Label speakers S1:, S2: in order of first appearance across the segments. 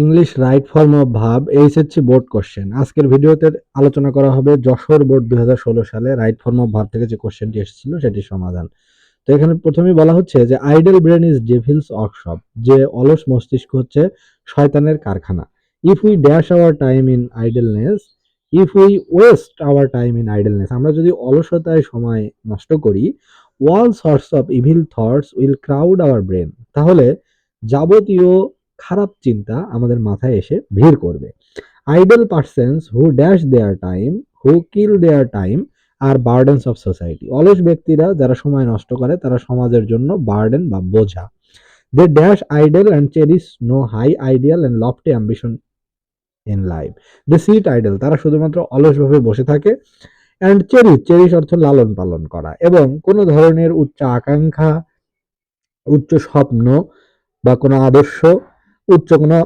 S1: English right form of verb HSC board question. আজকের ভিডিওতে আলোচনা করা হবে যশোর বোর্ড 2016 সালে রাইট ফর্ম অফ ভার্ব থেকে যে কোশ্চেনটি এসেছিল সেটির সমাধান। তো এখানে প্রথমেই বলা হচ্ছে যে idle brain is devil's workshop, যে অলস মস্তিষ্ক হচ্ছে শয়তানের কারখানা। If we dash our time in idleness, if we waste our time in idleness, আমরা যদি অলসতায় সময় নষ্ট করি, all sorts of evil thoughts will crowd our brain, তাহলে যাবতীয় খারাপ চিন্তা আমাদের মাথায় এসে ভিড় করবে। Idle persons who dash their time, who kill their time are burdens of society, অলস ব্যক্তিরা যারা সময় নষ্ট করে তারা সমাজের জন্য বার্ডেন বা বোঝা। They dash idle and cherish no high ideal and lofty ambition in life. They sit idle, তারা শুধুমাত্র অলসভাবে বসে থাকে। অ্যান্ড চেরিশ, চেরিশ অর্থ লালন পালন করা, এবং কোনো ধরনের উচ্চ আকাঙ্ক্ষা, উচ্চ স্বপ্ন বা কোনো আদর্শ, উচ্চ কোনো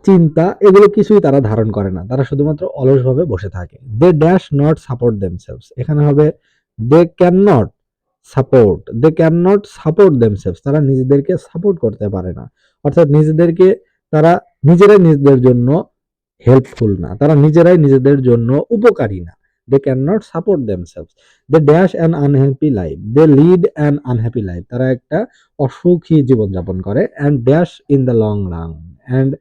S1: চিন্তা, এগুলো কিছুই তারা ধারণ করে না, তারা শুধুমাত্র অলসভাবে বসে থাকে। They dash not support themselves, এখানে হবে they can not support, they can not support themselves, তারা নিজেদেরকে সাপোর্ট করতে পারে না, অর্থাৎ নিজেদেরকে তারা নিজেরাই নিজেদের জন্য হেল্পফুল না, তারা নিজেরাই নিজেদের জন্য উপকারী না। They can not support themselves. They dash an unhappy life, they lead an unhappy life, তারা একটা অসুখী জীবনযাপন করে। And dash in the long run, and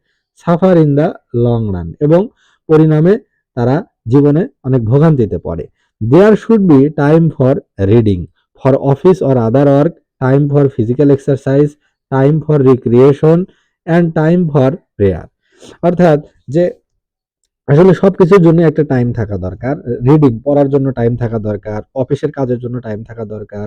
S1: suffer in the long run, এবং পরিণামে তারা জীবনে অনেক ভোগান্তিতে পড়ে। There should be time for reading, for office or other work, time for physical exercise, time for recreation and time for prayer, অর্থাৎ যে আসলে সবকিছুর জন্য একটা টাইম থাকা দরকার। রিডিং, পড়ার জন্য টাইম থাকা দরকার, অফিসের কাজের জন্য টাইম থাকা দরকার,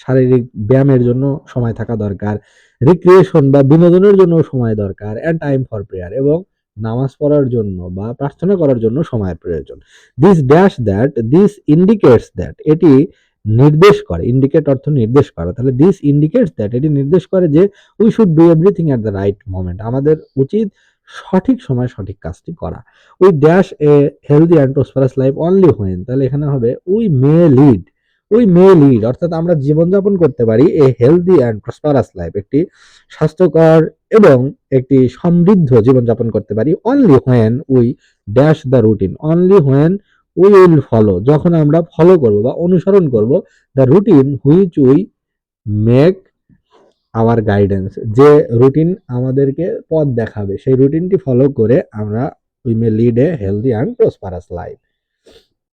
S1: শারীরিক ব্যায়ামের জন্য সময় থাকা দরকার, রিক্রিয়েশন বা বিনোদনের জন্য সময় দরকার, অ্যান্ড টাইম ফর প্রেয়ার, এবং নামাজ পড়ার জন্য বা প্রার্থনা করার জন্য সময়ের প্রয়োজন। This dash that, this indicates that, এটি নির্দেশ করে, ইন্ডিকেট অর্থ নির্দেশ করা, তাহলে দিস ইন্ডিকেটস দ্যাট, এটি নির্দেশ করে যে we should do everything at the right moment, আমাদের উচিত সঠিক সময় সঠিক কাজটি করা। We dash a healthy and prosperous life only when, তাহলে এখানে হবে we may lead, we may lead, অর্থাৎ আমরা জীবনযাপন করতে পারি এ হেলদি অ্যান্ড প্রসপারাস লাইফ, একটি স্বাস্থ্যকর এবং একটি সমৃদ্ধ জীবনযাপন করতে পারি। Only when we dash the routine, only when we will follow, যখন আমরা ফলো করব বা অনুসরণ করব the routine which we make our guidance, যে রুটিন আমাদেরকে পথ দেখাবে সেই রুটিনটি ফলো করে আমরা we may lead a healthy and prosperous life.